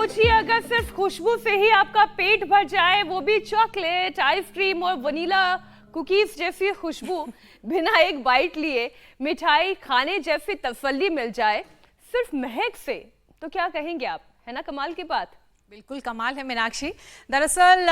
सोचिए अगर सिर्फ खुशबू से ही आपका पेट भर जाए, वो भी चॉकलेट, आइसक्रीम और वनीला कुकीज जैसी खुशबू, बिना एक बाइट लिए मिठाई खाने जैसी तसल्ली मिल जाए सिर्फ महक से, तो क्या कहेंगे आप? है ना कमाल की बात? बिल्कुल कमाल है मीनाक्षी। दरअसल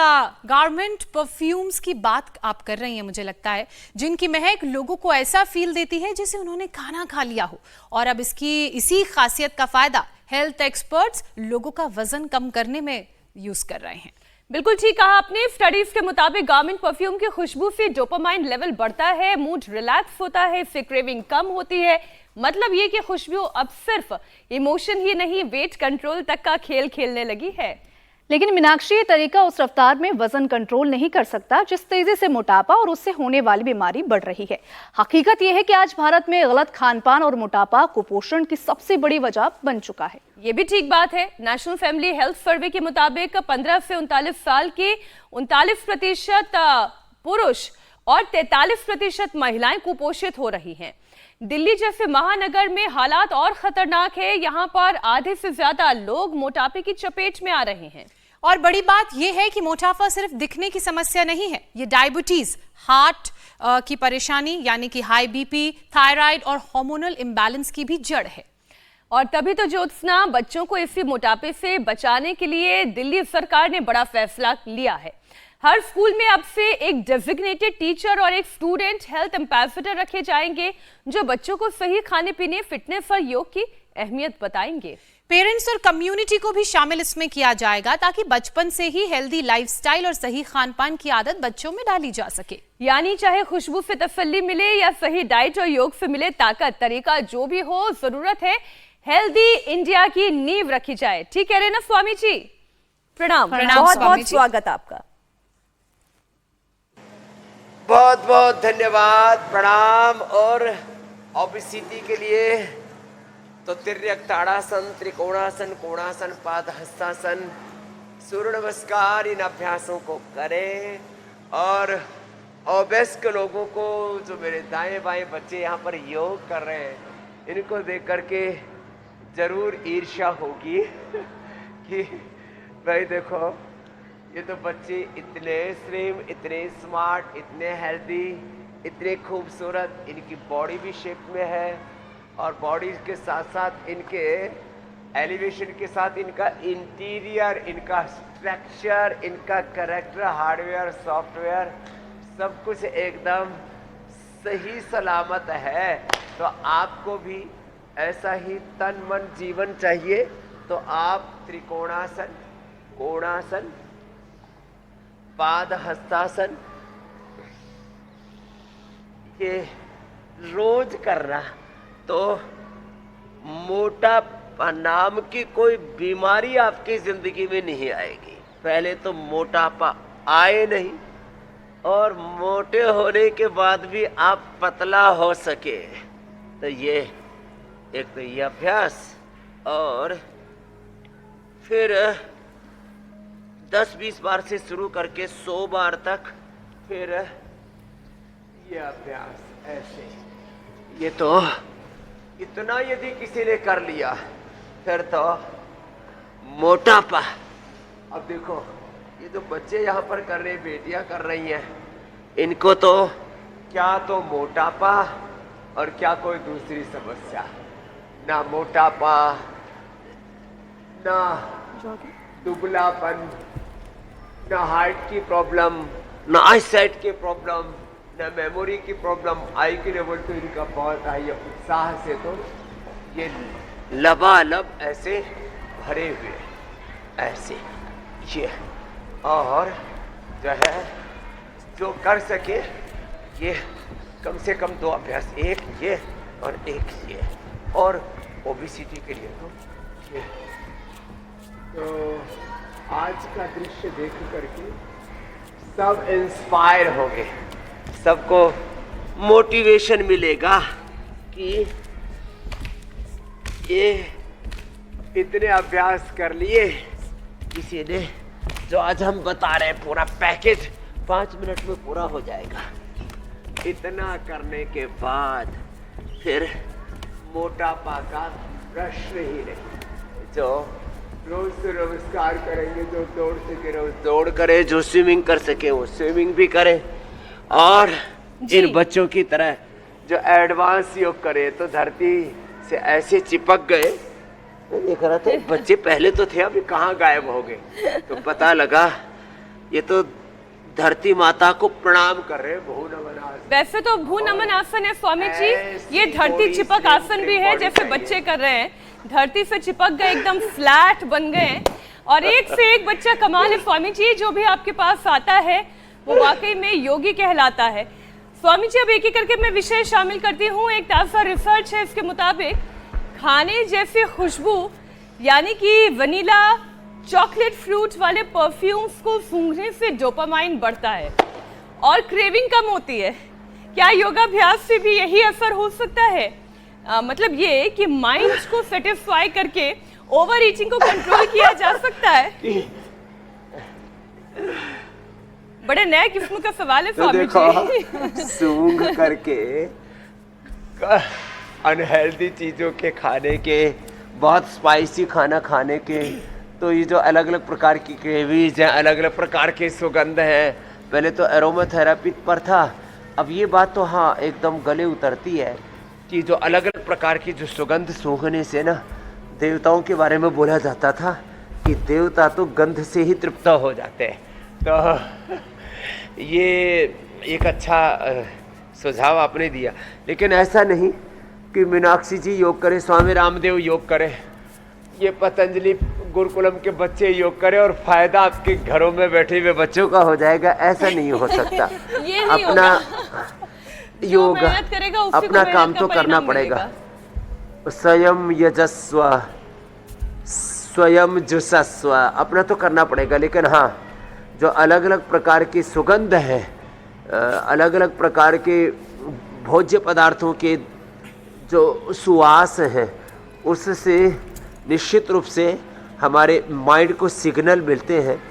गारमेंट परफ्यूम्स की बात आप कर रही हैं, मुझे लगता है, जिनकी महक लोगों को ऐसा फील देती है जैसे उन्होंने खाना खा लिया हो। और अब इसी खासियत का फायदा हेल्थ एक्सपर्ट्स लोगों का वजन कम करने में यूज कर रहे हैं। बिल्कुल ठीक कहा आपने। स्टडीज के मुताबिक गारमेंट परफ्यूम की खुशबू से डोपामाइन लेवल बढ़ता है, मूड रिलैक्स होता है, इससे क्रेविंग कम होती है। मतलब ये कि खुशबू अब सिर्फ इमोशन ही नहीं, वेट कंट्रोल तक का खेल खेलने लगी है। लेकिन मीनाक्षी, ये तरीका उस रफ्तार में वजन कंट्रोल नहीं कर सकता जिस तेजी से मोटापा और उससे होने वाली बीमारी बढ़ रही है। हकीकत यह है कि आज भारत में गलत खानपान और मोटापा कुपोषण की सबसे बड़ी वजह बन चुका है। ये भी ठीक बात है। नेशनल फैमिली हेल्थ सर्वे के मुताबिक 15 से 39 साल के 39% पुरुष और 43% महिलाएं कुपोषित हो रही हैं। दिल्ली जैसे महानगर में हालात और खतरनाक है। यहाँ पर आधे से ज्यादा लोग मोटापे की चपेट में आ रहे हैं। और बड़ी बात यह है कि मोटापा सिर्फ दिखने की समस्या नहीं है, ये डायबिटीज, हार्ट की परेशानी यानी कि हाई बीपी, थायराइड और हार्मोनल इम्बैलेंस की भी जड़ है। और तभी तो ज्योत्सना, बच्चों को इसी मोटापे से बचाने के लिए दिल्ली सरकार ने बड़ा फैसला लिया है। हर स्कूल में अब से एक डेजिग्नेटेड टीचर और एक स्टूडेंट हेल्थ एम्बेसडर रखे जाएंगे जो बच्चों को सही खाने पीने, फिटनेस और योग की अहमियत बताएंगे। पेरेंट्स और कम्युनिटी को भी शामिल इसमें किया जाएगा ताकि बचपन से ही हेल्दी लाइफस्टाइल और सही खानपान की आदत बच्चों में डाली जा सके। यानी चाहे खुशबू से तसल्ली मिले या सही डाइट और योग से मिले ताकत, तरीका जो भी हो, जरूरत है हेल्दी इंडिया की नींव रखी जाए। ठीक कह रहे ना स्वामी जी? प्रणाम, बहुत बहुत स्वागत आपका। बहुत बहुत धन्यवाद, प्रणाम। और ओबेसिटी के लिए तो तिर्यक ताड़ासन, त्रिकोणासन, कोणासन, पाद हस्तासन, सूर्य नमस्कार, इन अभ्यासों को करें। और ओबेस के लोगों को, जो मेरे दाएं बाएं बच्चे यहाँ पर योग कर रहे हैं, इनको देख करके जरूर ईर्ष्या होगी कि भाई देखो, ये तो बच्चे इतने स्लिम, इतने स्मार्ट, इतने हेल्दी, इतने खूबसूरत, इनकी बॉडी भी शेप में है और बॉडी के साथ साथ इनके एलिवेशन के साथ इनका इंटीरियर, इनका स्ट्रक्चर, इनका कैरेक्टर, हार्डवेयर, सॉफ्टवेयर, सब कुछ एकदम सही सलामत है। तो आपको भी ऐसा ही तन मन जीवन चाहिए तो आप त्रिकोणासन, कोणासन, पाद हस्तासन ये रोज करना, तो मोटापा नाम की कोई बीमारी आपकी जिंदगी में नहीं आएगी। पहले तो मोटापा आए नहीं और मोटे होने के बाद भी आप पतला हो सके। तो ये एक तो ये अभ्यास, और फिर 10-20 बार से शुरू करके 100 बार तक, फिर ये अभ्यास ऐसे। ये तो इतना यदि किसी ने कर लिया फिर तो मोटापा। अब देखो, ये जो बच्चे यहाँ पर कर रहे, बेटियां कर रही हैं, इनको तो क्या तो मोटापा और क्या कोई दूसरी समस्या। ना मोटापा, ना दुबलापन, ना हार्ट की प्रॉब्लम, ना आई साइट की प्रॉब्लम, ना मेमोरी की प्रॉब्लम। आई की लेवल तो इनका बहुत हाई है। उत्साह से तो ये लबालब ऐसे भरे हुए, ऐसे ये। और जो है, जो कर सके ये कम से कम 2 अभ्यास, एक ये और एक ये। और ओबेसिटी के लिए तो ये। तो आज का दृश्य देख करके सब इंस्पायर हो गए, सबको मोटिवेशन मिलेगा कि ये इतने अभ्यास कर लिए किसी ने, जो आज हम बता रहे हैं पूरा पैकेज 5 मिनट में पूरा हो जाएगा। इतना करने के बाद फिर मोटापा का प्रश्न ही नहीं। जो रोज तो नमस्कार करेंगे, जो दौड़ सके रोज दौड़ करे, जो स्विमिंग कर सके वो स्विमिंग भी करे, और इन बच्चों की तरह जो एडवांस योग करे। तो धरती से ऐसे चिपक गए, मैं देख रहा था बच्चे पहले तो थे, अभी कहाँ गायब हो गए। तो पता लगा ये तो धरती माता को प्रणाम कर रहे हैं, भू नमन आसन। वैसे तो भू नमन आसन है स्वामी जी, ये धरती चिपक आसन भी है, जैसे बच्चे कर रहे हैं, धरती से चिपक गए, एकदम फ्लैट बन गए। और एक से एक बच्चा कमाल है स्वामी जी, जो भी आपके पास आता है वो वाकई में योगी कहलाता है। स्वामी जी अब एक एक करके मैं विषय शामिल करती हूँ। एक ताज़ा रिसर्च है, इसके मुताबिक खाने जैसे खुशबू यानी कि वनीला, चॉकलेट, फ्रूट वाले परफ्यूम्स को सूंघने से डोपामाइन बढ़ता है और क्रेविंग कम होती है। क्या योगाभ्यास से भी यही असर हो सकता है? मतलब ये कि माइंड को सेटिस्फाई करके ओवर ईटिंग को कंट्रोल किया जा सकता है। बड़े नए किस्म का सवाल है स्वामी जी। सूंघ करके अनहेल्दी चीजों के खाने के, बहुत स्पाइसी खाना खाने के, तो ये जो अलग अलग प्रकार की क्रेविज हैं, अलग अलग प्रकार के सुगंध हैं। पहले तो एरोमा थेरेपी पर था, अब ये बात तो हाँ एकदम गले उतरती है कि जो अलग अलग प्रकार की जो सुगंध सूंघने से ना, देवताओं के बारे में बोला जाता था कि देवता तो गंध से ही तृप्त हो जाते हैं। तो ये एक अच्छा सुझाव आपने दिया, लेकिन ऐसा नहीं कि मीनाक्षी जी योग करे, स्वामी रामदेव योग करे, ये पतंजलि गुरुकुलम के बच्चे योग करें और फायदा आपके घरों में बैठे हुए बच्चों का हो जाएगा, ऐसा नहीं हो सकता। ये नहीं अपना योग, अपना काम तो करना पड़ेगा। स्वयं यजस्व स्वयं जुसस्व, अपना तो करना पड़ेगा। लेकिन हाँ, जो अलग अलग प्रकार की सुगंध है, अलग अलग प्रकार के भोज्य पदार्थों के जो सुवास हैं, उससे निश्चित रूप से हमारे माइंड को सिग्नल मिलते हैं,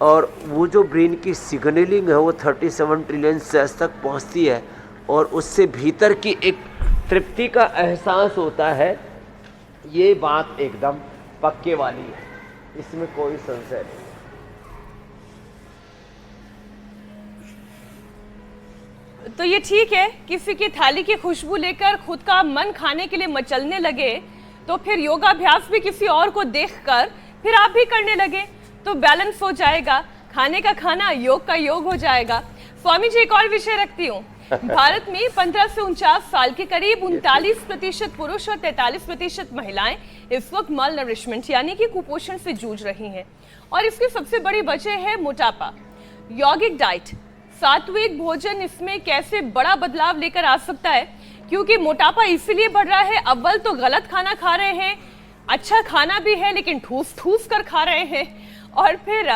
और वो जो ब्रेन की सिग्नलिंग है वो 37 ट्रिलियन सेल्स तक पहुंचती है, और उससे भीतर की एक तृप्ति का एहसास होता है। ये बात एकदम पक्के वाली है, इसमें कोई संशय नहीं। तो ये ठीक है, किसी की थाली की खुशबू लेकर खुद का मन खाने के लिए मचलने लगे तो फिर योगाभ्यास भी किसी और को देखकर फिर आप भी करने लगे तो बैलेंस हो जाएगा, खाने का खाना, योग का योग हो जाएगा। स्वामी जी एक और विषय रखती हूँ। भारत में 15 से 49 साल के करीब 39% पुरुष और 43% महिलाएं इस वक्त माल नरिशमेंट यानी कि कुपोषण से जूझ रही हैं, और इसकी सबसे बड़ी वजह है मोटापा। यौगिक डाइट, सात्विक भोजन इसमें कैसे बड़ा बदलाव लेकर आ सकता है, क्योंकि मोटापा इसीलिए बढ़ रहा है, अव्वल तो गलत खाना खा रहे हैं, अच्छा खाना भी है लेकिन ठूस ठूस कर खा रहे हैं, और फिर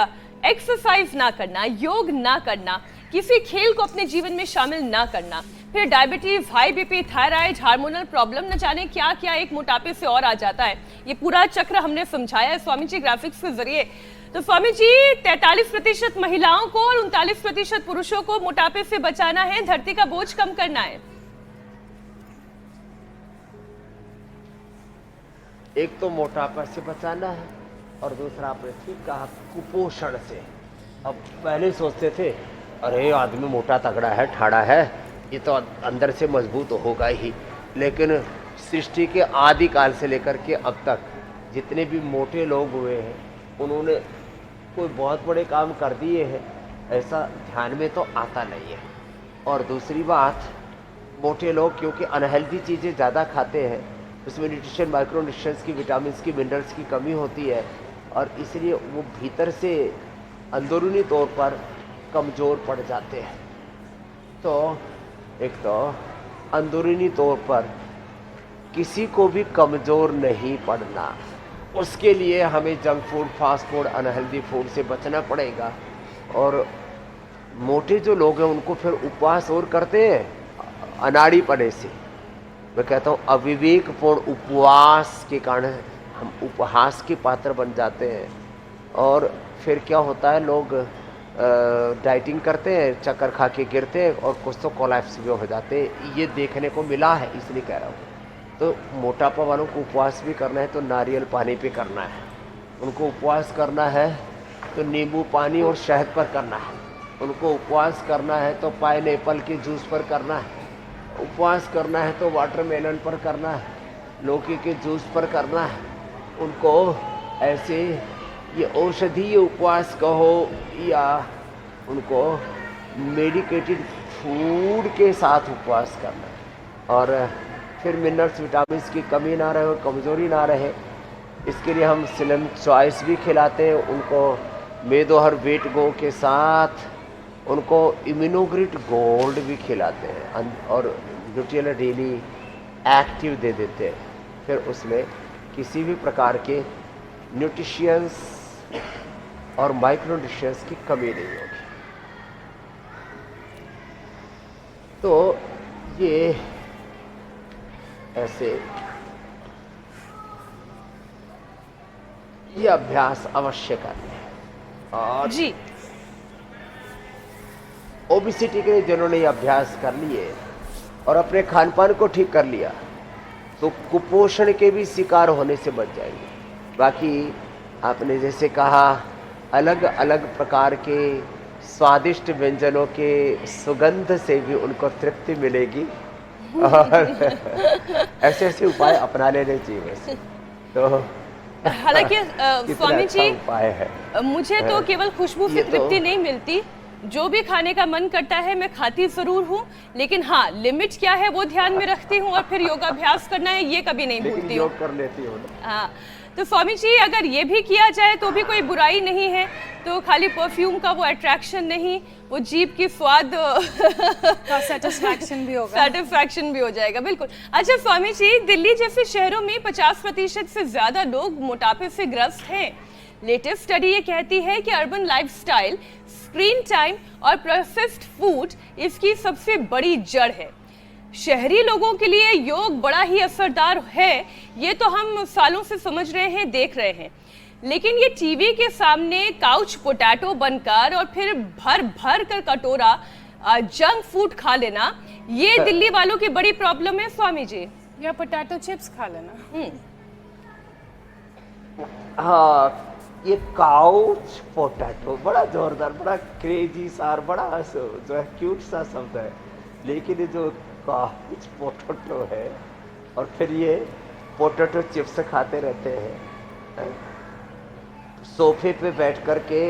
एक्सरसाइज ना करना, योग ना करना, किसी खेल को अपने जीवन में शामिल ना करना, फिर diabetes, high BP, thyroid, hormonal problem, न जाने क्या क्या एक मोटापे से और आ जाता है। ये पूरा चक्र हमने समझाया है स्वामी जी ग्राफिक्स के जरिए। तो स्वामी जी 43% महिलाओं को और 39% पुरुषों को मोटापे से बचाना है, धरती का बोझ कम करना है। एक तो मोटापा से बचाना है, और दूसरा आपने ठीक कहा कुपोषण से। अब पहले सोचते थे अरे आदमी मोटा तगड़ा है, ठाड़ा है, ये तो अंदर से मजबूत होगा ही, लेकिन सृष्टि के आदिकाल से लेकर के अब तक जितने भी मोटे लोग हुए हैं उन्होंने कोई बहुत बड़े काम कर दिए हैं, ऐसा ध्यान में तो आता नहीं है। और दूसरी बात, मोटे लोग क्योंकि अनहेल्दी चीज़ें ज़्यादा खाते हैं, उसमें न्यूट्रिशन, माइक्रो न्यूट्रिशंस की, विटामिन्स की, मिनरल्स की कमी होती है, और इसलिए वो भीतर से अंदरूनी तौर पर कमज़ोर पड़ जाते हैं। तो एक तो अंदरूनी तौर पर किसी को भी कमज़ोर नहीं पड़ना, उसके लिए हमें junk food, fast food, unhealthy food से बचना पड़ेगा। और मोटे जो लोग हैं उनको फिर उपवास और करते हैं अनाड़ी पड़े से। मैं कहता हूँ अविवेकपूर्ण उपवास के कारण हम उपहास के पात्र बन जाते हैं, और फिर क्या होता है, लोग डाइटिंग करते हैं, चक्कर खा के गिरते हैं, और कुछ तो कोलैप्स भी हो जाते हैं। ये देखने को मिला है, इसलिए कह रहा हूँ। तो मोटापा वालों को उपवास भी करना है तो नारियल पानी पे करना है, उनको उपवास करना है तो नींबू पानी और शहद पर करना है, उनको उपवास करना है तो पाइनएप्पल के जूस पर करना है, उपवास करना है तो वाटरमेलन पर करना है, लौकी के जूस पर करना है। उनको ऐसे ये औषधीय उपवास कहो या उनको मेडिकेटेड फूड के साथ उपवास करना है। और फिर मिनरल्स विटामिन की कमी ना रहे और कमज़ोरी ना रहे, इसके लिए हम स्लिम चॉइस भी खिलाते हैं उनको। मेदोहर वेट गो के साथ उनको इम्यूनोग्रिड गोल्ड भी खिलाते हैं और न्यूट्रिएला डेली एक्टिव दे देते हैं। फिर उसमें किसी भी प्रकार के न्यूट्रिशियंस और माइक्रोन्यूट्रिशंस की कमी नहीं होगी। तो ये ऐसे ये अभ्यास अवश्य करना है। और जी ओबिसिटी के लिए जिन्होंने ये अभ्यास कर लिए और अपने खान पान को ठीक कर लिया तो कुपोषण के भी शिकार होने से बच जाएंगे। बाकी आपने जैसे कहा अलग अलग प्रकार के स्वादिष्ट व्यंजनों के सुगंध से भी उनको तृप्ति मिलेगी और ऐसे ऐसे उपाय अपना लेने चाहिए वैसे तो। हालांकि स्वामी जी उपाय है, मुझे तो केवल खुशबू से ये तो- तृप्ति नहीं मिलती, जो भी खाने का मन करता है मैं खाती जरूर हूँ, लेकिन हाँ लिमिट क्या है वो ध्यान में रखती हूँ और फिर योगाभ्यास करना है ये कभी नहीं लेकिन भूलती हूँ। योग कर लेती हो ना। हाँ तो स्वामी जी अगर ये भी किया जाए तो भी कोई बुराई नहीं है, तो खाली परफ्यूम का वो अट्रैक्शन नहीं, वो जीभ की स्वाद का सेटिस्फैक्शन भी होगा। सेटिस्फैक्शन भी हो जाएगा। बिल्कुल। अच्छा स्वामी जी, दिल्ली जैसे शहरों में 50% से ज्यादा लोग मोटापे से ग्रस्त हैं। लेटेस्ट स्टडी ये कहती है कि अर्बन लाइफस्टाइल, स्क्रीन टाइम और प्रोसेस्ड फूड इसकी सबसे बड़ी जड़ है। शहरी लोगों के लिए योग बड़ा ही असरदार है, ये तो हम सालों से समझ रहे हैं, देख रहे हैं, लेकिन ये टीवी के सामने काउच पोटैटो बनकर और फिर भर भर कर कटोरा जंक फूड खा लेना, ये दिल्ली वालों की बड़ी प्रॉब्लम है स्वामी जी। या पोटैटो चिप्स खा लेना। हाँ ये काउच पोटैटो बड़ा जोरदार, बड़ा क्रेजी सा, बड़ा जो है क्यूट सा शब्द है, लेकिन ये जो काउच पोटैटो है और फिर ये पोटैटो चिप्स खाते रहते हैं सोफे पे बैठ कर के,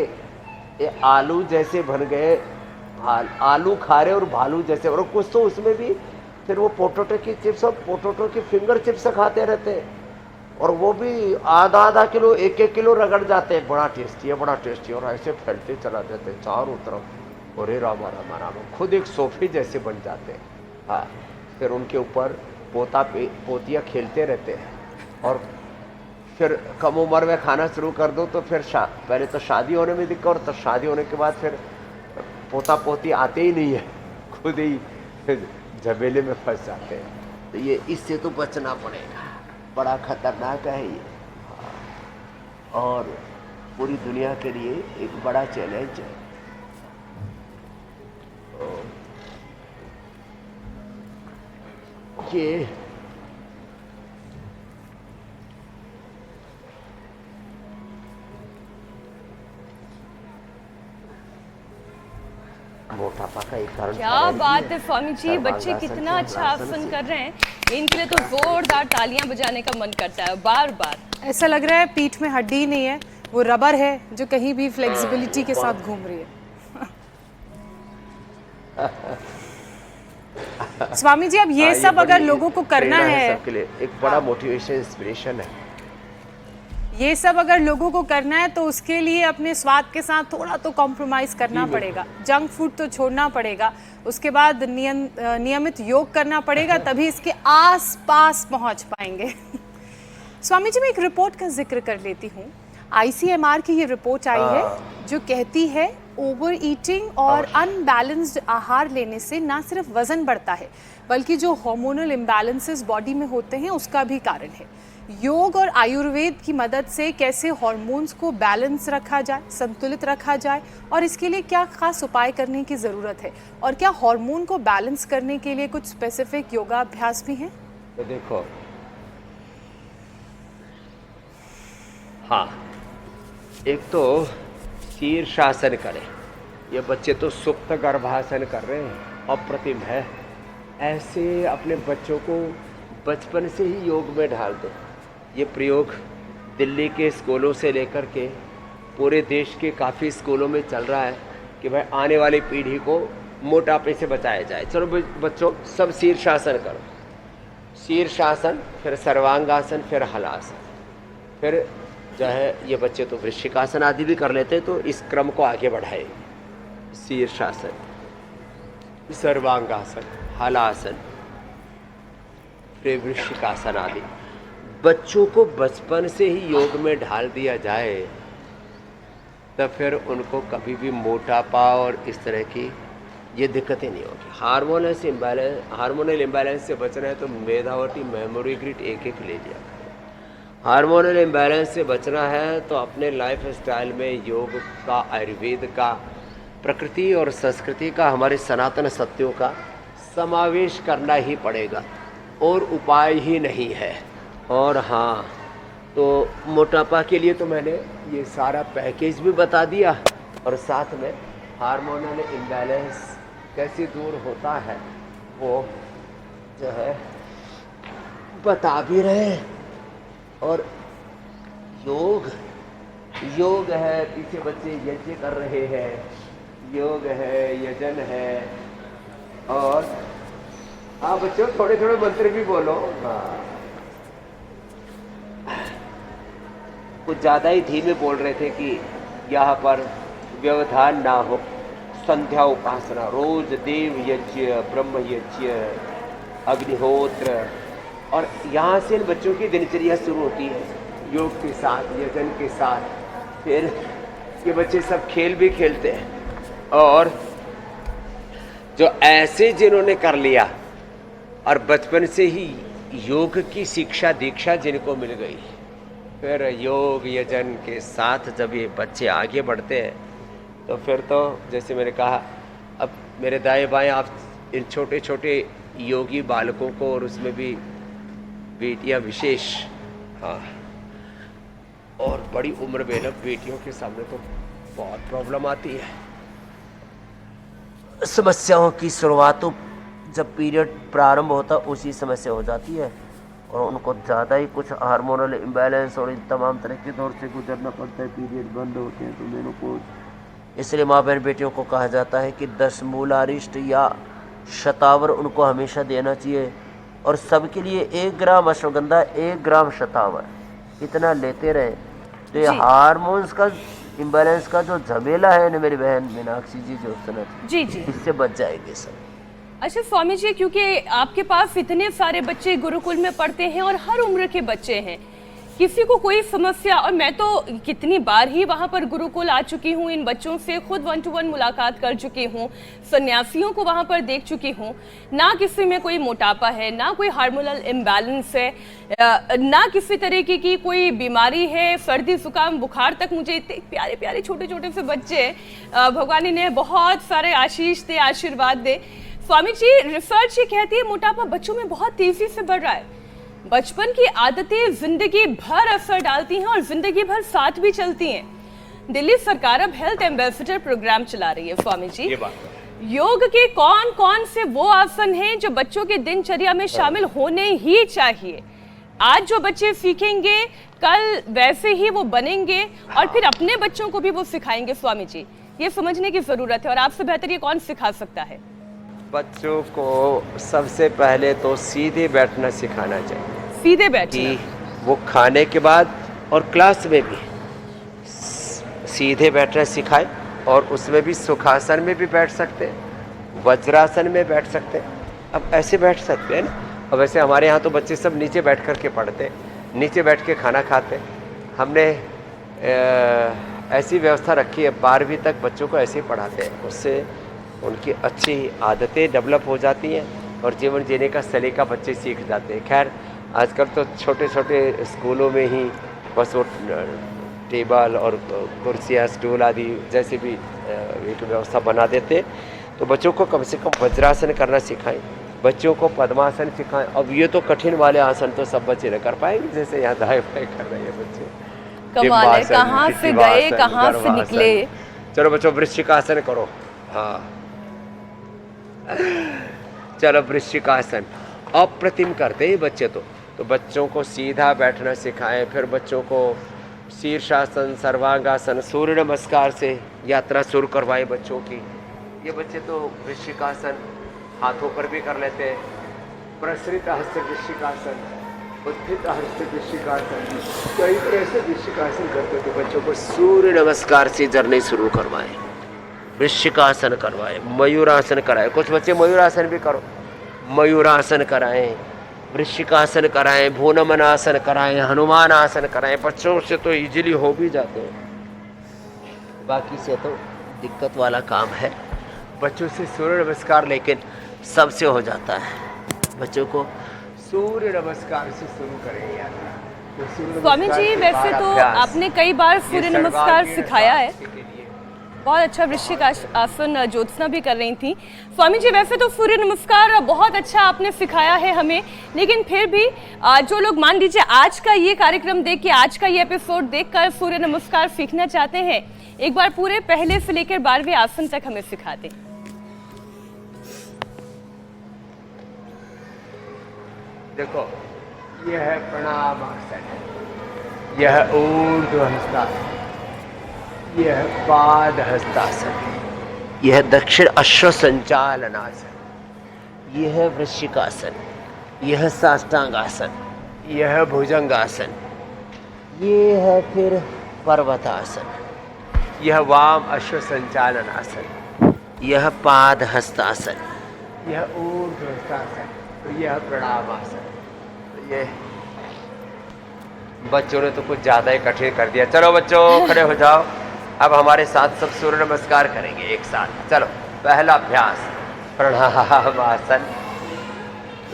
ये आलू जैसे बन गए, आलू खा रहे और भालू जैसे, और कुछ तो उसमें भी फिर वो पोटैटो की चिप्स और पोटैटो की फिंगर चिप्स खाते रहते हैं और वो भी आधा आधा किलो एक एक किलो रगड़ जाते हैं। बड़ा टेस्टी है, बड़ा टेस्टी, और ऐसे फैलते चला जाते हैं चारों तरफ, और रामा रामा रामा, खुद एक सोफे जैसे बन जाते हैं। हाँ फिर उनके ऊपर पोतियाँ खेलते रहते हैं और फिर कम उम्र में खाना शुरू कर दो तो फिर पहले तो शादी होने में दिक्कत, और तो शादी होने के बाद फिर पोता पोती आते ही नहीं है, खुद ही झमेले में फंस जाते हैं। तो ये इससे तो बचना पड़ेगा, बड़ा खतरनाक है ये और पूरी दुनिया के लिए एक बड़ा चैलेंज है। ये मोटापा का एक कारण क्या बात है स्वामी जी, बच्चे कितना अच्छा आसन कर रहे हैं, इनके लिए तो जोरदार तालियां बजाने का मन करता है बार बार। ऐसा लग रहा है पीठ में हड्डी ही नहीं है, वो रबर है जो कहीं भी फ्लेक्सिबिलिटी के साथ घूम रही है। स्वामी जी अब ये सब अगर लोगों को करना है, सबके लिए एक बड़ा मोटिवेशन इंस्पिरेशन है। ये सब अगर लोगों को करना है तो उसके लिए अपने स्वाद के साथ थोड़ा तो कॉम्प्रोमाइज करना पड़ेगा, जंक फूड तो छोड़ना पड़ेगा, उसके बाद नियमित योग करना पड़ेगा, तभी इसके आस पास पहुंच पाएंगे। स्वामी जी मैं एक रिपोर्ट का जिक्र कर लेती हूँ। ICMR की ये रिपोर्ट आई है जो कहती है ओवर ईटिंग और अनबैलेंस्ड आहार लेने से ना सिर्फ वजन बढ़ता है बल्कि जो हार्मोनल इम्बैलेंसेस बॉडी में होते हैं उसका भी कारण है। योग और आयुर्वेद की मदद से कैसे हार्मोन्स को बैलेंस रखा जाए, संतुलित रखा जाए, और इसके लिए क्या खास उपाय करने की ज़रूरत है, और क्या हार्मोन को बैलेंस करने के लिए कुछ स्पेसिफिक योगाभ्यास भी हैं? तो देखो, हाँ एक तो शीर्षासन करें, ये बच्चे तो सुप्त गर्भासन कर रहे हैं, अप्रतिम है। ऐसे अपने बच्चों को बचपन से ही योग में ढाल दें। ये प्रयोग दिल्ली के स्कूलों से लेकर के पूरे देश के काफ़ी स्कूलों में चल रहा है कि भाई आने वाली पीढ़ी को मोटापे से बचाया जाए। चलो बच्चों सब शीर्षासन करो, शीर्षासन, फिर सर्वांगासन, फिर हलासन, फिर जो है ये बच्चे तो वृश्चिकासन आदि भी कर लेते हैं, तो इस क्रम को आगे बढ़ाए। शीर्षासन, सर्वांगासन, हलासन, फिर वृश्चिकासन आदि। बच्चों को बचपन से ही योग में ढाल दिया जाए तब फिर उनको कभी भी मोटापा और इस तरह की ये दिक्कतें नहीं होगी। हार्मोनल इम्बैलेंस से बचना है तो मेधावती मेमोरी ग्रिड एक ले लिया। हार्मोनल इम्बैलेंस से बचना है तो अपने लाइफ स्टाइल में योग का, आयुर्वेद का, प्रकृति और संस्कृति का, हमारे सनातन सत्यों का समावेश करना ही पड़ेगा और उपाय ही नहीं है। और हाँ, तो मोटापा के लिए तो मैंने ये सारा पैकेज भी बता दिया और साथ में हार्मोनल इम्बैलेंस कैसे दूर होता है वो जो है बता भी रहे हैं। और योग है, पीछे बच्चे यज्ञ कर रहे हैं, योग है, यजन है। और हाँ बच्चों थोड़े थोड़े मंत्र भी बोलो। हाँ, कुछ ज़्यादा ही धीमे बोल रहे थे कि यहाँ पर व्यवधान ना हो। संध्या उपासना, रोज देव यज्ञ, ब्रह्म यज्ञ, अग्निहोत्र, और यहाँ से इन बच्चों की दिनचर्या शुरू होती है योग के साथ, यजन के साथ। फिर ये बच्चे सब खेल भी खेलते हैं। और जो ऐसे जिन्होंने कर लिया और बचपन से ही योग की शिक्षा दीक्षा जिनको मिल गई, फिर योग यजन के साथ जब ये बच्चे आगे बढ़ते हैं तो फिर तो जैसे मैंने कहा, अब मेरे दाएं बाएं आप इन छोटे छोटे योगी बालकों को, और उसमें भी बेटियां विशेष, हाँ, और बड़ी उम्र में बेटियों के सामने तो बहुत प्रॉब्लम आती है। समस्याओं की शुरुआत तो जब पीरियड प्रारंभ होता उसी समय से हो जाती है, और उनको ज़्यादा ही कुछ हार्मोनल इम्बैलेंस और इन तमाम तरह के दौर से गुजरना पड़ता है। पीरियड बंद होते हैं तो मेनोपॉज। इसलिए माँ बहन बेटियों को कहा जाता है कि 10 मूलारिष्ट या शतावर उनको हमेशा देना चाहिए, और सबके लिए 1 ग्राम अश्वगंधा, 1 ग्राम शतावर, इतना लेते रहे। तो ये हार्मोन्स का इम्बैलेंस का जो झमेला है ना मेरी बहन मीनाक्षी जी, जो सनत जी, इससे बच जाएंगे सब। अच्छा स्वामी जी, क्योंकि आपके पास इतने सारे बच्चे गुरुकुल में पढ़ते हैं और हर उम्र के बच्चे हैं, किसी को कोई समस्या, और मैं तो कितनी बार ही वहां पर गुरुकुल आ चुकी हूँ, इन बच्चों से खुद 1-to-1 मुलाकात कर चुकी हूँ, सन्यासियों को वहां पर देख चुकी हूँ, ना किसी में कोई मोटापा है, ना कोई हार्मोनल इम्बैलेंस है, ना किसी तरीके की कोई बीमारी है, सर्दी जुकाम बुखार तक। मुझे इतने प्यारे प्यारे छोटे छोटे से बच्चे, भगवान ने बहुत सारे आशीष दे, आशीर्वाद दे। स्वामी जी, रिसर्च ये कहती है मोटापा बच्चों में बहुत तेजी से बढ़ रहा है। बचपन की आदतें जिंदगी भर असर डालती हैं और जिंदगी भर साथ भी चलती हैं। दिल्ली सरकार अब हेल्थ एम्बेसडर प्रोग्राम चला रही है। स्वामी जी, ये बात है। योग के कौन कौन से वो आसन हैं जो बच्चों की दिनचर्या में शामिल होने ही चाहिए? आज जो बच्चे सीखेंगे कल वैसे ही वो बनेंगे और फिर अपने बच्चों को भी वो सिखाएंगे। स्वामी जी, ये समझने की जरूरत है, और आपसे बेहतर ये कौन सिखा सकता है? बच्चों को सबसे पहले तो सीधे बैठना सिखाना चाहिए। सीधे बैठना, कि वो खाने के बाद और क्लास में भी सीधे बैठना सिखाए, और उसमें भी सुखासन में भी बैठ सकते हैं, वज्रासन में बैठ सकते हैं। अब ऐसे बैठ सकते हैं ना। अब वैसे हमारे यहाँ तो बच्चे सब नीचे बैठ कर के पढ़ते हैं, नीचे बैठ के खाना खाते हैं। हमने ऐसी व्यवस्था रखी है, 12वीं तक बच्चों को ऐसे ही पढ़ाते हैं। उससे उनकी अच्छी आदतें डेवलप हो जाती हैं और जीवन जीने का सलीका बच्चे सीख जाते हैं। खैर आजकल तो छोटे छोटे स्कूलों में ही बस वो टेबल और कुर्सियाँ, स्टूल आदि जैसे भी एक व्यवस्था बना देते हैं। तो बच्चों को कम से कम वज्रासन करना सिखाएं, बच्चों को पद्मासन सिखाएं। अब ये तो कठिन वाले आसन तो सब बच्चे न कर पाएंगे, जैसे यहाँ दाएं बाएं कर रहे हैं बच्चे। कमाल है, डिम्बासन, कहाँ से टिटिवासन, गए कहाँ से गर्भासन। निकले। चलो बच्चों वृश्चिकासन करो। हाँ चलो वृश्चिकासन अप्रतिम करते हैं बच्चे तो बच्चों को सीधा बैठना सिखाएं, फिर बच्चों को शीर्षासन, सर्वांगासन, सूर्य नमस्कार से यात्रा शुरू करवाएं बच्चों की। ये बच्चे तो वृश्चिकासन हाथों पर भी कर लेते हैं, प्रसरित हस्त वृश्चिकासन, उत्थित हस्त वृश्चिकासन, कई तरह से वृश्चिकासन करते तो बच्चों को सूर्य नमस्कार से जरने शुरू करवाएं, वृश्चिकासन करवाएं, मयूरासन कराएं। कुछ बच्चे मयूरासन भी करो, मयूरासन कराएं, वृश्चिकासन कराएं, भूनमनासन कराएं, हनुमान आसन कराएं। बच्चों से तो इजीली हो भी जाते हैं, बाकी से तो दिक्कत वाला काम है। बच्चों से सूर्य नमस्कार लेकिन सबसे हो जाता है। बच्चों को सूर्य नमस्कार से शुरू करें यात्रा। तो सूर्य स्वामी नमस्कार जी के वैसे बाद तो अभ्यास। आपने कई बार सूर्य ये नमस्कार सर्वांगीण सिखाया है, स्वास्थ्य के लिए। बहुत अच्छा वृश्चिक आसन ज्योत्सना भी कर रही थी। स्वामी जी वैसे तो सूर्य नमस्कार बहुत अच्छा आपने सिखाया है हमें, लेकिन फिर भी जो लोग मान लीजिए आज का ये कार्यक्रम देख के, आज का ये एपिसोड देखकर सूर्य नमस्कार सीखना चाहते हैं, एक बार पूरे पहले से लेकर 12वें आसन तक हमें सिखा दें। देखो यह है प्रणाम आसन, यह ऊर्ध्व हस्तासन, यह पाद हस्तासन, यह दक्षिण अश्व संचालनासन, यह वृश्चिकासन, यह साष्टांगासन, यह भुजंगासन, ये है फिर पर्वतासन, यह वाम अश्व संचालनासन, यह पाद हस्तासन, यह ऊर्ध्व हस्तासन, तो यह प्रणामासन। तो ये बच्चों ने तो कुछ ज़्यादा ही कठिन कर दिया। चलो बच्चों खड़े हो जाओ, अब हमारे साथ सब सूर्य नमस्कार करेंगे एक साथ। चलो पहला अभ्यास प्रणामासन,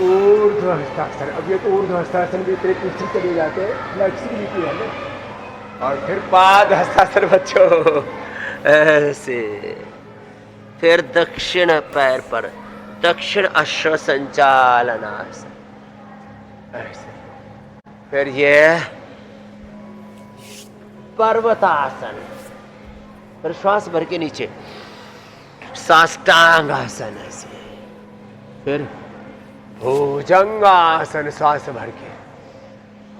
ऊर्ध्व हस्तासन। अब ये तो ऊर्ध्व हस्तासन भी इतने पीछे चले जाते हैं, फ्लेक्सिबिलिटी है ना। और फिर पाद हस्तासन बच्चों ऐसे, फिर दक्षिण पैर पर दक्षिण अश्व संचालनासन ऐसे, फिर ये पर्वतासन, फिर श्वास भर के नीचे साष्टांगासन ऐसे, फिर भुजंगासन श्वास भर के।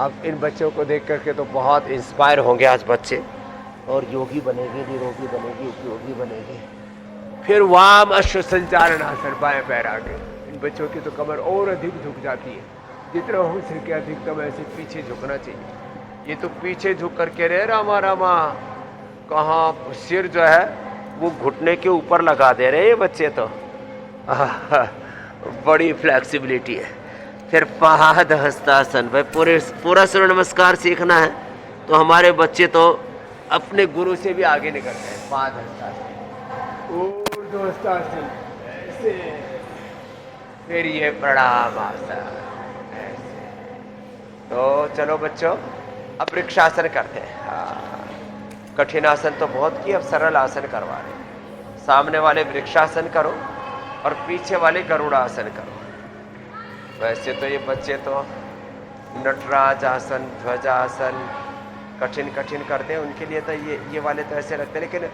अब इन बच्चों को देख करके तो बहुत इंस्पायर होंगे आज बच्चे, और योगी बनेंगे, निरोगी बनेगी, उपयोगी बनेगी। फिर वाम अश्व संचालन आसन, बाएं पैर आगे। इन बच्चों की तो कमर और अधिक झुक जाती है, जितना हो सके अधिकतम ऐसे पीछे झुकना चाहिए। ये तो पीछे झुक करके रे रामा रामा, कहाँ सिर जो है वो घुटने के ऊपर लगा दे रहे ये बच्चे तो। बड़ी फ्लेक्सिबिलिटी है। फिर पाद हस्तासन, भाई पूरा सूर्य नमस्कार सीखना है तो हमारे बच्चे तो अपने गुरु से भी आगे निकलते हैं। पाद हस्तासन, ऊर्ध्व हस्तासन ऐसे, फिर ये प्रणाम आसन ऐसे। तो चलो बच्चों अब वृक्षासन करते हैं। हाँ, कठिन आसन तो बहुत की, अब सरल आसन करवा रहे हैं। सामने वाले वृक्षासन करो और पीछे वाले गरुड़ासन करो। वैसे तो ये बच्चे तो नटराज आसन, ध्वजासन कठिन कठिन करते हैं, उनके लिए तो ये वाले तो ऐसे लगते हैं, लेकिन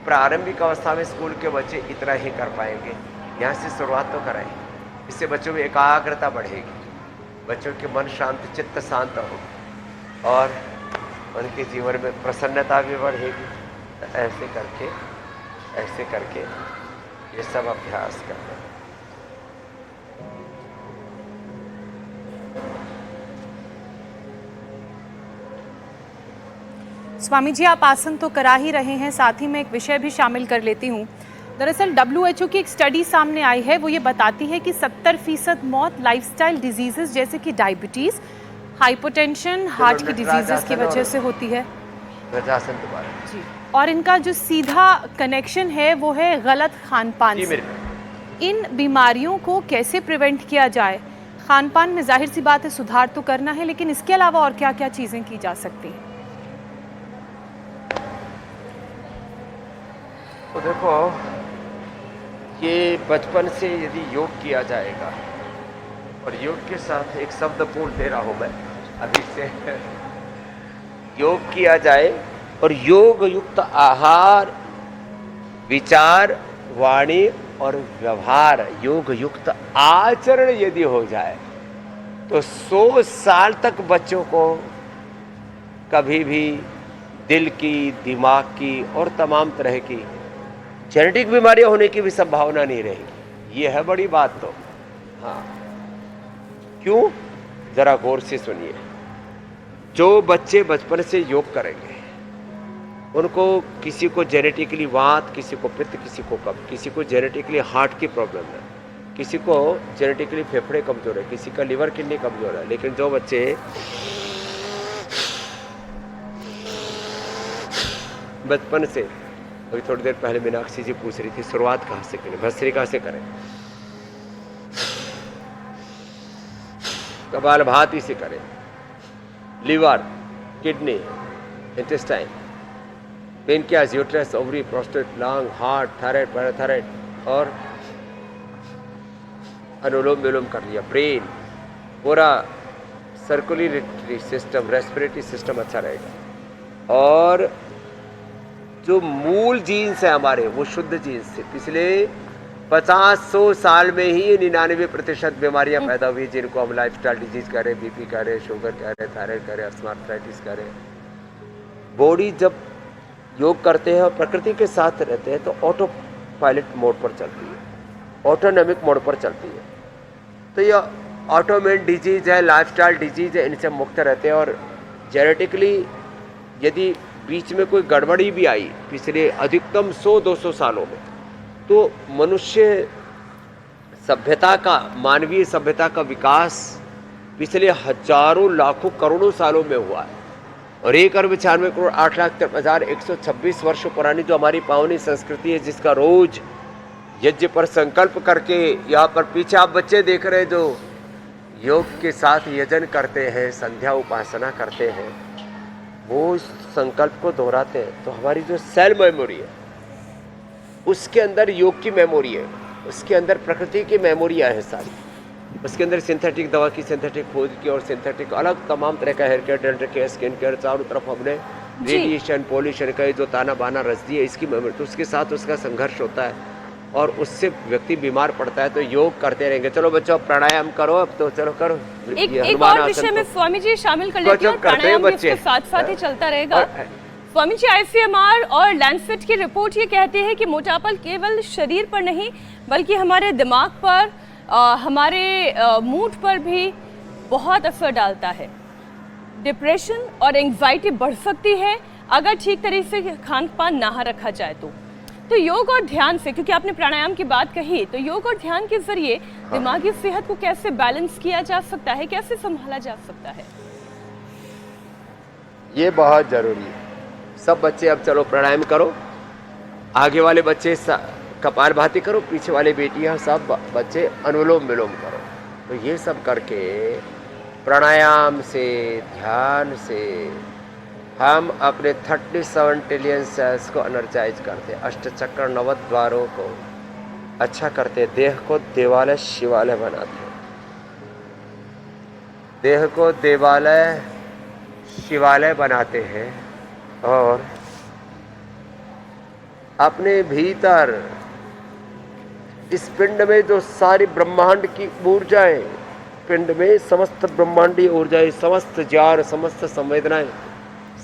प्रारंभिक अवस्था में स्कूल के बच्चे इतना ही कर पाएंगे। यहाँ से शुरुआत तो कराएं, इससे बच्चों में एकाग्रता बढ़ेगी, बच्चों के मन शांत, चित्त शांत हो और उनके जीवन में प्रसन्नता भी बढ़ेगी। तो ऐसे करके ये सब अभ्यास करते हैं। स्वामी जी आप आसन तो करा ही रहे हैं, साथ ही मैं एक विषय भी शामिल कर लेती हूँ। दरअसल WHO की एक स्टडी सामने आई है, वो ये बताती है कि 70% मौत लाइफस्टाइल डिजीजेस जैसे कि डायबिटीज, हाइपरटेंशन, हार्ट की डिजीजेस की वजह से होती है। जी। और इनका जो सीधा कनेक्शन है वो है गलत खान-पान से। इन बीमारियों को कैसे प्रिवेंट किया जाए? खान-पान में जाहिर सी बात है सुधार तो करना है, लेकिन इसके अलावा और क्या-क्या चीज़ें की जा सकती हैं? तो देखो, ये बचपन से यदि योग किया जाएगा, और योग के साथ एक शब्द पूर्ण दे रहा हूँ मैं अभी से, योग किया जाए और योग युक्त आहार, विचार, वाणी और व्यवहार, योग युक्त आचरण यदि हो जाए तो 100 साल तक बच्चों को कभी भी दिल की, दिमाग की और तमाम तरह की जेनेटिक बीमारियां होने की भी संभावना नहीं रहेगी। ये है बड़ी बात। तो हाँ, क्यों, जरा गौर से सुनिए। जो बच्चे बचपन से योग करेंगे उनको किसी को जेनेटिकली वात, किसी को पित्त, किसी को कफ, किसी को जेनेटिकली हार्ट की प्रॉब्लम है, किसी को जेनेटिकली फेफड़े कमजोर है, किसी का लिवर किडनी कमजोर है। लेकिन जो बच्चे बचपन से, अभी थोड़ी देर पहले मीनाक्षी जी पूछ रही थी शुरुआत कहाँ से करें, भस्त्रिका से करें, कपालभाति से करें, liver, kidney, intestine, pancreas, uterus, ovary, prostate, lung, heart, thyroid, parathyroid और अनुलोम विलोम कर लिया, ब्रेन, पूरा सर्कुलेटरी सिस्टम, रेस्पिरेटरी सिस्टम अच्छा रहेगा। और जो मूल जीन्स है हमारे, वो शुद्ध जीन्स से पिछले 50-100 साल में ही 99% बीमारियां पैदा हुई, जिनको हम लाइफस्टाइल डिजीज कह रहे, बीपी कह रहे, शुगर कह रहे, थायराइड कह रहे, अस्थमाइटिस कह रहे। बॉडी जब योग करते हैं और प्रकृति के साथ रहते हैं तो ऑटो पायलट मोड पर चलती है, ऑटोनॉमिक मोड पर चलती है। तो यह ऑटोमेन डिजीज है, लाइफस्टाइल डिजीज है, इनसे मुक्त रहते हैं। और जेनेटिकली यदि बीच में कोई गड़बड़ी भी आई पिछले अधिकतम 100-200 सालों में, तो मनुष्य सभ्यता का, मानवीय सभ्यता का विकास पिछले हजारों, लाखों, करोड़ों सालों में हुआ है। और 1,94,08,13,126 वर्षों पुरानी जो हमारी पावनी संस्कृति है, जिसका रोज यज्ञ पर संकल्प करके, यहाँ पर पीछे आप बच्चे देख रहे हैं जो योग के साथ यजन करते हैं, संध्या उपासना करते हैं, वो इस संकल्प को दोहराते हैं। तो हमारी जो सेल मेमोरी है उसके अंदर योग की मेमोरी है, उसके अंदर प्रकृति की मेमोरियाँ हैं सारी, उसके अंदर सिंथेटिक दवा की, सिंथेटिक खोज की और सिंथेटिक अलग तमाम तरह का hair care, dental care, skin care, चारों तरफ हमने रेडिएशन, पॉल्यूशन का जो ताना बाना रच दिया, इसकी मेमोरी। तो उसके साथ उसका संघर्ष होता है और उससे व्यक्ति बीमार पड़ता है। तो योग करते रहेंगे। चलो बच्चों प्राणायाम करो, अब तो चलो करो। एक और विषय में स्वामी जी शामिल कर लेते हैं, प्राणायाम भी इसके साथ साथ ही चलता रहेगा। स्वामी जी, ICMR और लैंडसेट की रिपोर्ट ये कहती है कि मोटापा केवल शरीर पर नहीं बल्कि हमारे दिमाग पर, हमारे मूड पर भी बहुत असर डालता है। डिप्रेशन और एंग्जाइटी बढ़ सकती है अगर ठीक तरीके से खान पान ना रखा जाए तो योग और ध्यान से, क्योंकि आपने प्राणायाम की बात कही, तो योग और ध्यान के जरिए दिमागी सेहत को कैसे बैलेंस किया जा सकता है, कैसे संभाला जा सकता है? ये बहुत जरूरी है। सब बच्चे अब चलो प्राणायाम करो, आगे वाले बच्चे कपालभाति करो, पीछे वाले बेटियां सब बच्चे अनुलोम विलोम करो। तो ये सब करके प्राणायाम से, ध्यान से हम अपने 37 ट्रिलियन सेल्स को एनर्जाइज करते, अष्टचक्र नवद्वारों को अच्छा करते, देह को देवालय शिवालय बनाते, देह को देवालय शिवालय बनाते हैं और अपने भीतर इस पिंड में जो सारी ब्रह्मांड की ऊर्जाएं, पिंड में समस्त ब्रह्मांडीय ऊर्जाएं, समस्त ज्ञान, समस्त संवेदनाएं,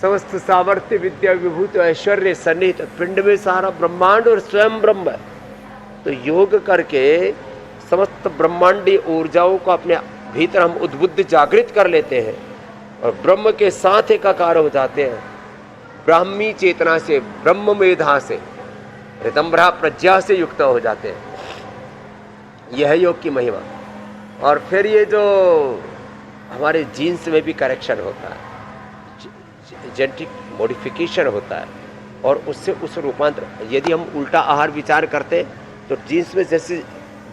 समस्त सामर्थ्य, विद्या, विभूति, ऐश्वर्य सन्निहित पिंड में सारा ब्रह्मांड और स्वयं ब्रह्म है। तो योग करके समस्त ब्रह्मांडीय ऊर्जाओं को अपने भीतर हम उद्बुद्ध जागृत कर लेते हैं और ब्रह्म के साथ एकाकार हो जाते हैं। ब्राह्मी चेतना से, ब्रह्म मेधा से, ऋतंभरा प्रज्ञा से युक्त हो जाते हैं। यह है योग की महिमा। और फिर ये जो हमारे जीन्स में भी करेक्शन होता है, जेनेटिक मॉडिफिकेशन होता है और उससे उस रूपांतर, यदि हम उल्टा आहार विचार करते तो जीन्स में जैसे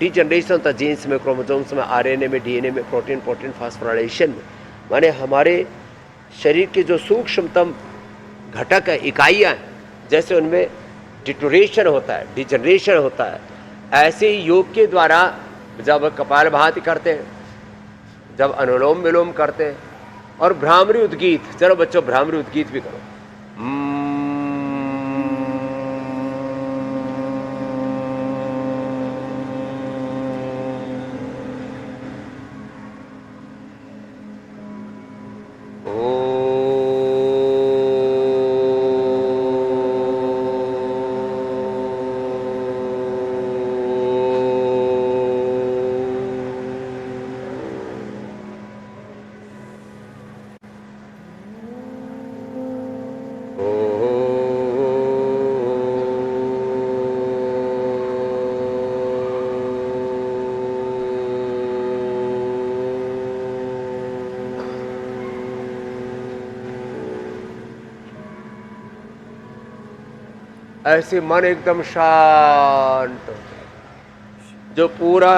डिजनरेशन होता है, जीन्स में, क्रोमोसोम्स में, RNA में, DNA में, प्रोटीन फास्फोराइलेशन में, माने हमारे शरीर के जो सूक्ष्मतम घटक है, इकाइयाँ हैं, जैसे उनमें डिटोरेशन होता है, डिजनरेशन होता है, ऐसे ही योग के द्वारा जब कपालभाति करते हैं, जब अनुलोम विलोम करते हैं, और भ्रामरी उद्गीत, चलो बच्चों भ्रामरी उद्गीत भी करो। ऐसे मन एकदम शांत हो जाए। जो पूरा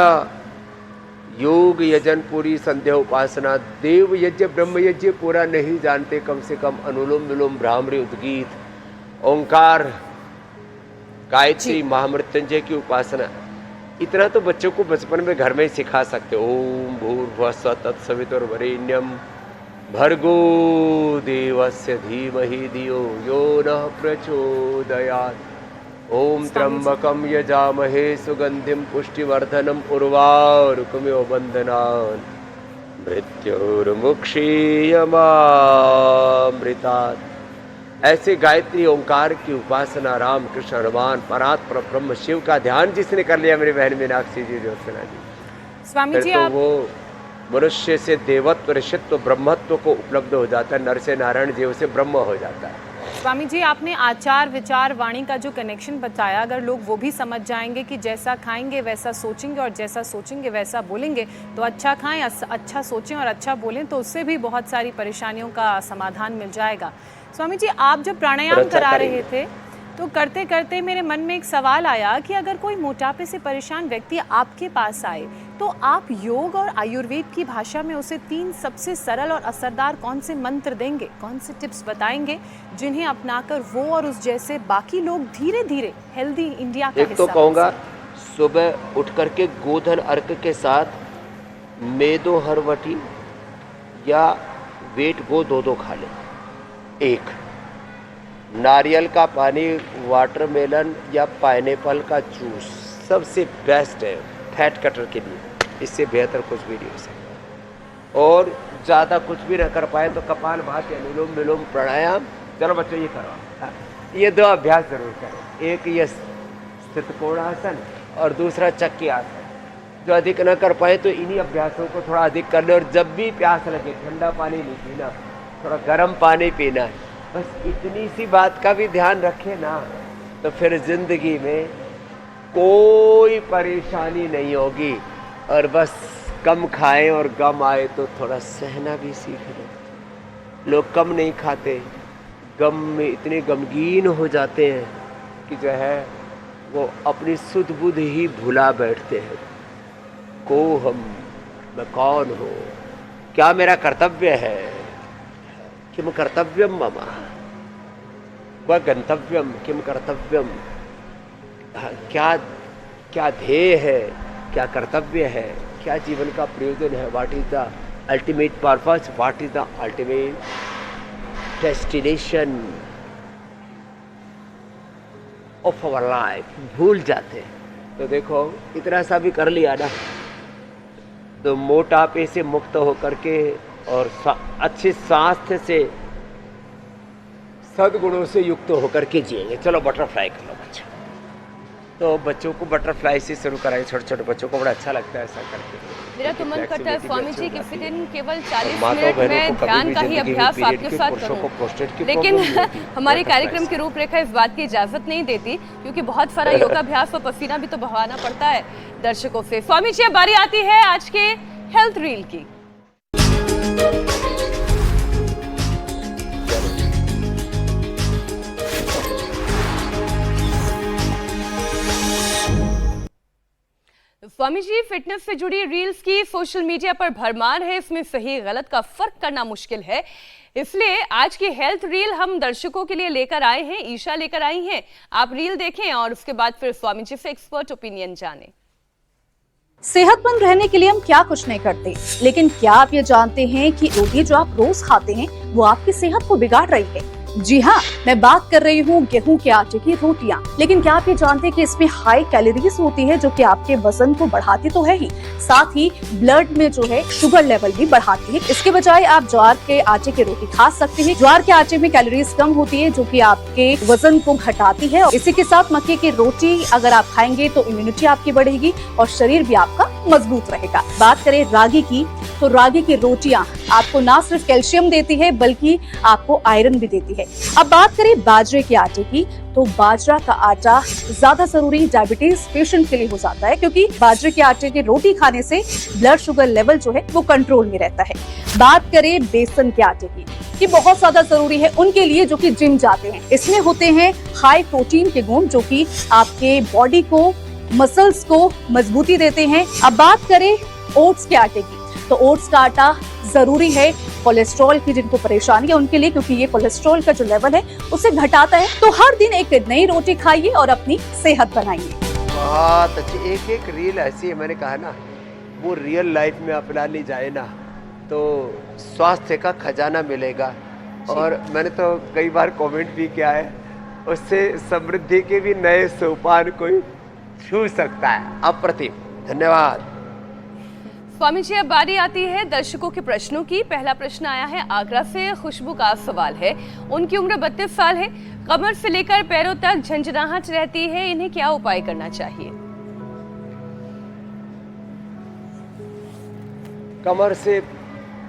योग यजन, पूरी संध्या उपासना, देव यज्ञ ब्रह्म यज्ञ पूरा नहीं जानते, कम से कम अनुलोम विलोम भ्रामरी उद्गीत, ओंकार, गायत्री, महामृत्युंजय की उपासना, इतना तो बच्चों को बचपन में घर में ही सिखा सकते। ओम भूर्भुवः स्वः तत्सवितुर्वरेण्यं भर्गो देवस्य धीमहि धियो यो नः प्रचोदयात्। ओम त्र्यंबकं यजामहे सुगंधिं पुष्टिवर्धनम् उर्वारुकमिव बन्धनान् मृत्योर्मुक्षीयमामृतात्। ऐसे गायत्री ओंकार की उपासना, राम कृष्ण हनुमान परात्पर ब्रह्म शिव का ध्यान जिसने कर लिया, मेरी बहन मीनाक्षी जी, ज्योत्सना जी, स्वामी जी तो आप वो मनुष्य से देवत्व, ऋषित्व, ब्रह्मत्व को उपलब्ध हो जाता है, नर से नारायण, जीव से ब्रह्म हो जाता है। स्वामी जी आपने आचार विचार वाणी का जो कनेक्शन बताया, अगर लोग वो भी समझ जाएंगे कि जैसा खाएंगे वैसा सोचेंगे और जैसा सोचेंगे वैसा बोलेंगे, तो अच्छा खाएं, अच्छा सोचें और अच्छा बोलें, तो उससे भी बहुत सारी परेशानियों का समाधान मिल जाएगा। स्वामी जी आप जब प्राणायाम करा रहे थे तो करते करते मेरे मन में एक सवाल आया कि अगर कोई मोटापे से परेशान व्यक्ति आपके पास आए तो आप योग और आयुर्वेद की भाषा में उसे 3 सबसे सरल और असरदार कौन से मंत्र देंगे, कौन से टिप्स बताएंगे जिन्हें अपनाकर वो और उस जैसे बाकी लोग धीरे धीरे हेल्दी इंडिया का एक तो कहूँगा, सुबह उठ करके गोधन अर्क के साथ मेदो हरवटी या वेट गो 2 खा ले। एक नारियल का पानी, वाटरमेलन या पाइनएप्पल का जूस सबसे बेस्ट है फैट कटर के लिए, इससे बेहतर कुछ भी नहीं हो सकता। और ज़्यादा कुछ भी ना कर पाए तो कपाल भाती, अनुलोम विलोम प्राणायाम, चलो बच्चों ये करो। ये 2 अभ्यास जरूर करें, एक ये स्थित कोणासन और दूसरा चक्की आसन। जो अधिक न कर पाए तो इन्हीं अभ्यासों को थोड़ा अधिक कर ले। और जब भी प्यास लगे ठंडा पानी नहीं पीना, थोड़ा गर्म पानी पीना है, बस इतनी सी बात का भी ध्यान रखें ना, तो फिर जिंदगी में कोई परेशानी नहीं होगी। और बस कम खाएं और गम आए तो थोड़ा सहना भी सीख लें। लोग कम नहीं खाते, गम में इतने गमगीन हो जाते हैं कि जो है वो अपनी सुध बुध ही भुला बैठते हैं। को हम, मैं कौन हूँ, क्या मेरा कर्तव्य है, किम कर्तव्यम मम, क्व गंतव्यम, किम कर्तव्यम, क्या क्या ध्येय है, क्या कर्तव्य है, क्या जीवन का प्रयोजन है, what is the ultimate purpose, what is the ultimate destination of our life, भूल जाते हैं। तो देखो इतना सा भी कर लिया ना, तो मोटापे से मुक्त होकर के और अच्छे स्वास्थ्य से, सद्गुणों से युक्त होकर के जिएंगे। चलो बटरफ्लाई कर लो बच्चों। तो बच्चों को बटरफ्लाई से शुरू कराएं, छोटे छोटे बच्चों को बड़ा अच्छा लगता है ऐसा करके। मेरा तो मन करता है स्वामी जी कि फिर इन केवल 40 मिनट में ध्यान का ही अभ्यास आपके साथ करूं, लेकिन हमारे कार्यक्रम की रूपरेखा इस बात की इजाजत नहीं देती, क्योंकि बहुत सारा योगाभ्यास और पसीना भी तो बहाना पड़ता है दर्शकों से। स्वामी जी अब बारी आती है आज के हेल्थ रील की। स्वामी जी फिटनेस से जुड़ी रील्स की सोशल मीडिया पर भरमार है, इसमें सही गलत का फर्क करना मुश्किल है। इसलिए आज की हेल्थ रील हम दर्शकों के लिए लेकर आए हैं, ईशा लेकर आई हैं। आप रील देखें और उसके बाद फिर स्वामी जी से एक्सपर्ट ओपिनियन जानें। सेहतमंद रहने के लिए हम क्या कुछ नहीं करते, लेकिन क्या आप ये जानते हैं कि रोटी जो आप रोज खाते हैं वो आपकी सेहत को बिगाड़ रही है। जी हाँ, मैं बात कर रही हूँ गेहूं के आटे की रोटियां। लेकिन क्या आप ये जानते हैं कि इसमें हाई कैलोरीज होती है जो कि आपके वजन को बढ़ाती तो है ही, साथ ही ब्लड में जो है शुगर लेवल भी बढ़ाती है। इसके बजाय आप ज्वार के आटे की रोटी खा सकते हैं। ज्वार के आटे में कैलोरीज कम होती है जो कि आपके वजन को घटाती है। इसी के साथ मक्के की रोटी अगर आप खाएंगे तो इम्यूनिटी आपकी बढ़ेगी और शरीर भी आपका मजबूत रहेगा। बात करें रागी की, तो रागी की रोटियां आपको ना सिर्फ कैल्शियम देती है बल्कि आपको आयरन भी देती है। अब बात करें बाजरे के आटे की, तो बाजरा का आटा ज्यादा जरूरी डायबिटीज पेशेंट के लिए हो जाता है, क्योंकि बाजरे के आटे की रोटी खाने से ब्लड शुगर लेवल जो है वो कंट्रोल में रहता है। बात करें बेसन के आटे की, ये बहुत ज्यादा जरूरी है उनके लिए जो कि जिम जाते हैं। इसमें होते हैं हाई प्रोटीन के गुण जो कि आपके बॉडी को, मसल्स को मजबूती देते हैं। अब बात करें ओट्स के आटे की, तो ओट्स का आटा जरूरी है कोलेस्ट्रॉल की जिनको परेशानी है उनके लिए, क्योंकि ये कोलेस्ट्रॉल का जो लेवल है उसे घटाता है। तो हर दिन एक नई रोटी खाइए और अपनी सेहत बनाइए। बहुत अच्छी एक एक रील ऐसी है, मैंने कहा ना, वो रियल लाइफ में अपना ली जाए ना तो स्वास्थ्य का खजाना मिलेगा। और मैंने तो कई बार कमेंट भी किया है, उससे समृद्धि के भी नए सोपान कोई छू सकता है। अप्रतिम, धन्यवाद। स्वामी जी, अब बारी आती है दर्शकों के प्रश्नों की। पहला प्रश्न आया है आगरा से, खुशबू का सवाल है। उनकी उम्र 32 साल है, कमर से लेकर पैरों तक झंझनाहट रहती है, इन्हें क्या उपाय करना चाहिए? कमर से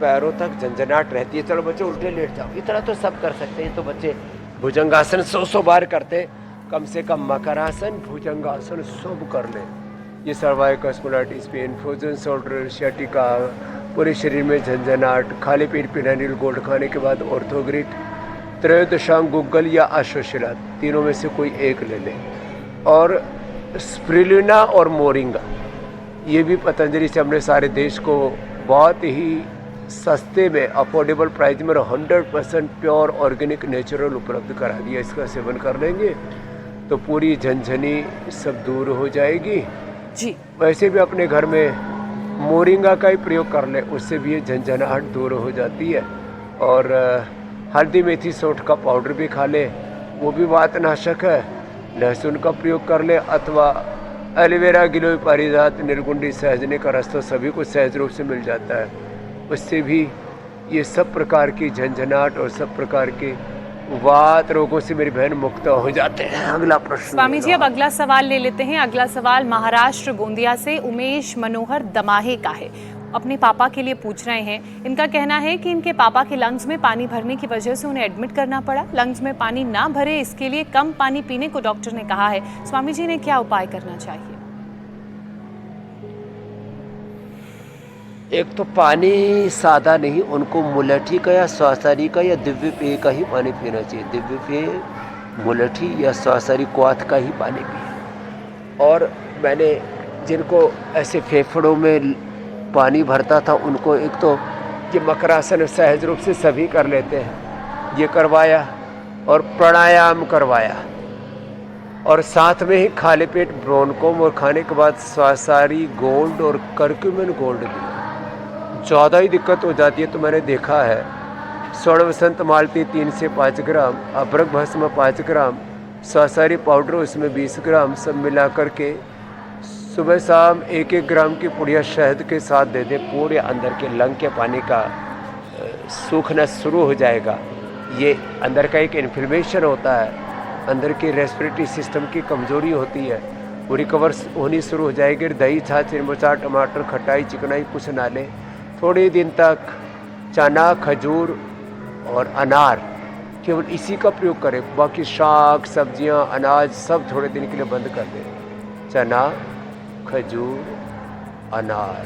पैरों तक झंझनाहट रहती है। चलो बच्चे उल्टे लेट जाओ, इतना तो सब कर सकते हैं। तो बच्चे भुजंगासन 100 बार करते, कम से कम मकरासन, भुजंगासन सब कर लें। ये cervical spondylitis pain, frozen shoulder, sciatica, पूरे शरीर में झंझनाहट, खाली पेट पिनानिल गोल्ड खाने के बाद ऑर्थोग्रिट, त्रयोदशांग गुग्गल या अश्वशिला, तीनों में से कोई एक ले लें। और स्प्रुलिना और मोरिंगा, ये भी पतंजलि से हमने सारे देश को बहुत ही सस्ते में, अफोर्डेबल प्राइस में 100% प्योर ऑर्गेनिक नेचुरल उपलब्ध करा दिया। इसका सेवन कर लेंगे तो पूरी झंझनी सब दूर हो जाएगी जी। वैसे भी अपने घर में मोरिंगा का ही प्रयोग कर ले, उससे भी ये झंझनाहट दूर हो जाती है। और हल्दी मेथी सौंठ का पाउडर भी खा ले, वो भी वातनाशक है। लहसुन का प्रयोग कर ले, अथवा एलोवेरा, गिलोय, पारिजात, निर्गुंडी, सहजने का रस तो सभी को सहज रूप से मिल जाता है। उससे भी ये सब प्रकार की झंझनाहट और सब प्रकार के वात रोगों से मेरी बहन मुक्त हो जाते हैं। अगला प्रश्न स्वामी जी, अब अगला सवाल ले लेते हैं। अगला सवाल महाराष्ट्र गोंदिया से उमेश मनोहर दमाहे का है। अपने पापा के लिए पूछ रहे हैं। इनका कहना है कि इनके पापा के लंग्स में पानी भरने की वजह से उन्हें एडमिट करना पड़ा। लंग्स में पानी ना भरे इसके लिए कम पानी पीने को डॉक्टर ने कहा है। स्वामी जी, ने क्या उपाय करना चाहिए? एक तो पानी सादा नहीं, उनको मुलठी का या स्वासारी का या दिव्य पेय का ही पानी पीना चाहिए। दिव्य पेय, मुलठी या स्वासारी क्वाथ का ही पानी पिए। और मैंने जिनको ऐसे फेफड़ों में पानी भरता था उनको एक तो ये मकरासन सहज रूप से सभी कर लेते हैं, ये करवाया और प्राणायाम करवाया। और साथ में ही खाली पेट ब्रोनकोम और खाने के बाद स्वासारी गोल्ड और कर्क्यूमिन गोल्ड दिया। ज़्यादा ही दिक्कत हो जाती है तो मैंने देखा है स्वर्ण वसंत मालती 3 से 5 ग्राम, अभ्रक भस्म 5 ग्राम, स्वासारी पाउडर उसमें 20 ग्राम, सब मिला करके सुबह शाम 1-1 ग्राम की पुड़िया शहद के साथ दे दे। पूरे अंदर के लंग के पानी का सूखना शुरू हो जाएगा। ये अंदर का एक इन्फ्लेमेशन होता है, अंदर की रेस्पिरेटरी सिस्टम की कमजोरी होती है, वो रिकवर होनी शुरू हो जाएगी। दही, छाछ, मिर्चा, टमाटर, खटाई, चिकनाई कुछ ना लें। थोड़े दिन तक चना, खजूर और अनार केवल इसी का प्रयोग करें। बाकी शाक, सब्जियां, अनाज सब थोड़े दिन के लिए बंद कर दें। चना, खजूर, अनार,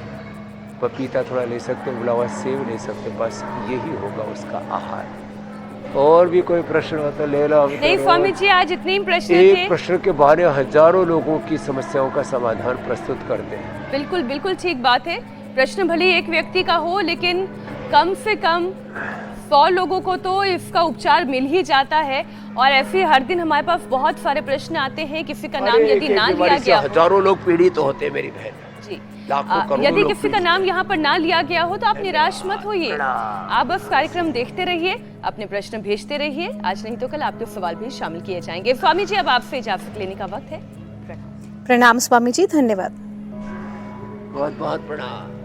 पपीता थोड़ा ले सकते, उबला हुआ सेब ले सकते, बस यही होगा उसका आहार। और भी कोई प्रश्न हो तो ले लो। नहीं स्वामी जी, आज इतने ही प्रश्न एक थे। प्रश्न के बहाने हजारों लोगों की समस्याओं का समाधान प्रस्तुत करते हैं। बिल्कुल बिल्कुल ठीक बात है। प्रश्न भले एक व्यक्ति का हो, लेकिन कम से कम 100 लोगों को तो इसका उपचार मिल ही जाता है। और ऐसे हर दिन हमारे पास बहुत सारे प्रश्न आते हैं, किसी का नाम यदि ना लिया गया, हजारों लोग पीड़ित होते हैं मेरी बहन। जी लाखों करोड़ों यदि लोग किसी का पीड़ित नाम यहाँ पर ना लिया गया हो तो आप निराश मत होइए, आप बस कार्यक्रम देखते रहिए, अपने प्रश्न भेजते रहिए। आज नहीं तो कल आपके सवाल भी शामिल किए जाएंगे। स्वामी जी, अब आपसे इजाजत लेने का वक्त है। प्रणाम स्वामी जी, धन्यवाद। बहुत बहुत प्रणाम।